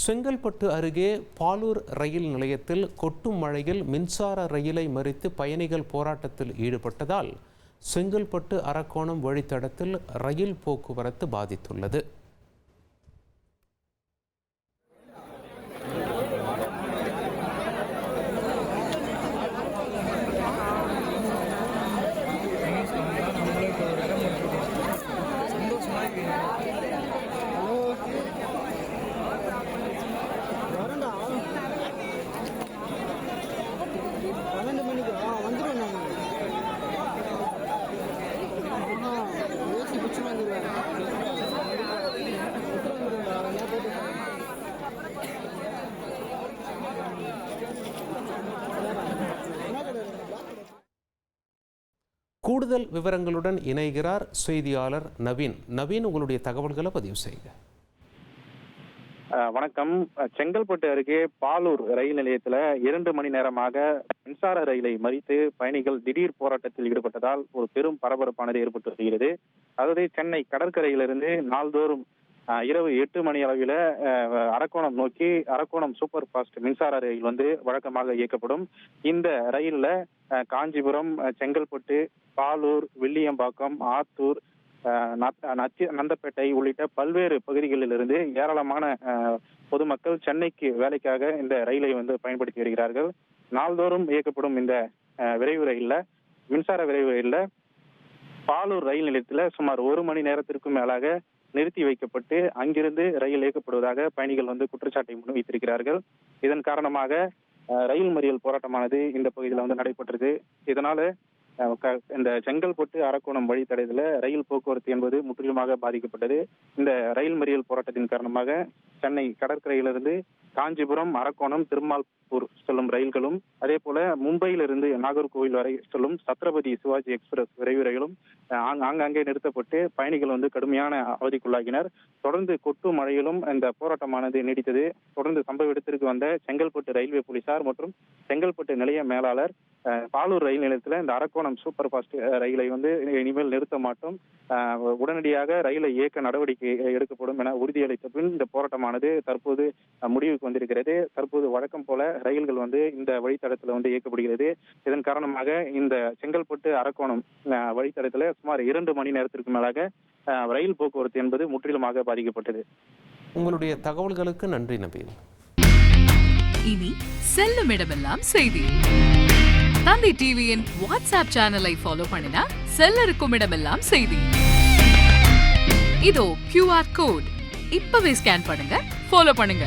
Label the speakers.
Speaker 1: செங்கல்பட்டு அருகே பாலூர் ரயில் நிலையத்தில் கொட்டும் மழையில் மின்சார ரயிலை மறித்து பயணிகள் போராட்டத்தில் ஈடுபட்டதால் செங்கல்பட்டு அரக்கோணம் வழித்தடத்தில் ரயில் போக்குவரத்து பாதித்துள்ளது. கூடுதல் விவரங்களுடன் இணைகிறார் செய்தியாளர் நவீன். நவீன், உங்களுடைய தகவல்களை பதிவு செய்யுங்க.
Speaker 2: வணக்கம். செங்கல்பட்டு அருகே பாலூர் ரயில் நிலையத்தில் 2 மணி நேரமாக மின்சார ரயிலை மறித்து பயணிகள் திடீர் போராட்டத்தில் ஈடுபட்டதால் ஒரு பெரும் பரபரப்பானது ஏற்பட்டு வருகிறது. அதாவது சென்னை கடற்கரையிலிருந்து நாள்தோறும் இரவு 8 மணி அளவில் அரக்கோணம் நோக்கி அரக்கோணம் சூப்பர் ஃபாஸ்ட் மின்சார ரயில் வழக்கமாக இயக்கப்படும். இந்த ரயில்ல காஞ்சிபுரம், செங்கல்பட்டு, பாலூர், வில்லியம்பாக்கம், ஆத்தூர், நந்தப்பேட்டை உள்ளிட்ட பல்வேறு பகுதிகளிலிருந்து ஏராளமான பொதுமக்கள் சென்னைக்கு வேலைக்காக இந்த ரயிலை பயன்படுத்தி வருகிறார்கள். நாள்தோறும் இயக்கப்படும் இந்த விரைவு ரயில்ல, மின்சார விரைவு ரயில்ல பாலூர் ரயில் நிலையத்தில் சுமார் 1 மணி நேரத்திற்கும் மேலாக நிறுத்தி வைக்கப்பட்டு அங்கிருந்து ரயில் இயக்கப்படுவதாக பயணிகள் குற்றச்சாட்டை முன்வைத்திருக்கிறார்கள். இதன் காரணமாக ரயில் மறியல் போராட்டமானது இந்த பகுதியில் நடைபெற்றது. இதனால இந்த செங்கல்பட்டு அரக்கோணம் வழித்தடத்தில் ரயில் போக்குவரத்து என்பது முற்றிலுமாக பாதிக்கப்பட்டது. இந்த ரயில் மறியல் போராட்டத்தின் காரணமாக சென்னை கடற்கரையிலிருந்து காஞ்சிபுரம், அரக்கோணம், திருமால்பூர் செல்லும் ரயில்களும், அதே போல மும்பையிலிருந்து நாகர்கோவில் வரை செல்லும் சத்ரபதி சிவாஜி எக்ஸ்பிரஸ் விரைவு ரயிலும் ஆங்காங்கே நிறுத்தப்பட்டு பயணிகள் கடுமையான அவதிக்குள்ளாகினர். தொடர்ந்து கொட்டு மழையிலும் இந்த போராட்டமானது நீடித்தது. தொடர்ந்து சம்பவ இடத்திற்கு வந்த செங்கல்பட்டு ரயில்வே போலீசார் மற்றும் செங்கல்பட்டு நிலைய மேலாளர் பாலூர் ரயில் நிலையத்தில் இந்த அரக்கோணம் சூப்பர் ஃபாஸ்ட் ரயிலை இனிமேல் நிறுத்த மாட்டோம், உடனடியாக ரயிலை இயக்க நடவடிக்கை எடுக்கப்படும் என உறுதியளித்த பின் இந்த போராட்டமானது தற்போது முடிவுக்கு வந்திருக்கிறது. தற்போது வழக்கம் போல ரயில்கள் இந்த வழித்தடத்தில் இயக்கப்படுகிறது. இதன் காரணமாக இந்த செங்கல்பட்டு அரக்கோணம் வழித்தடத்தில் சுமார் 2 மணி நேரத்திற்கு மேலாக ரயில் போக்குவரத்து என்பது முற்றிலுமாக பாதிக்கப்பட்டது.
Speaker 1: உங்களுடைய தகவல்களுக்கு நன்றி நவீன்.
Speaker 3: இனி செல்லும் இடமெல்லாம் செய்தி. தந்தி டிவியின் வாட்ஸ்அப் சேனலை ஃபாலோ பண்ணினா செல்ல இருக்கும் இடமெல்லாம் செய்தி. இதோ QR கோட் இப்பவே ஸ்கேன் பண்ணுங்க, ஃபாலோ பண்ணுங்க.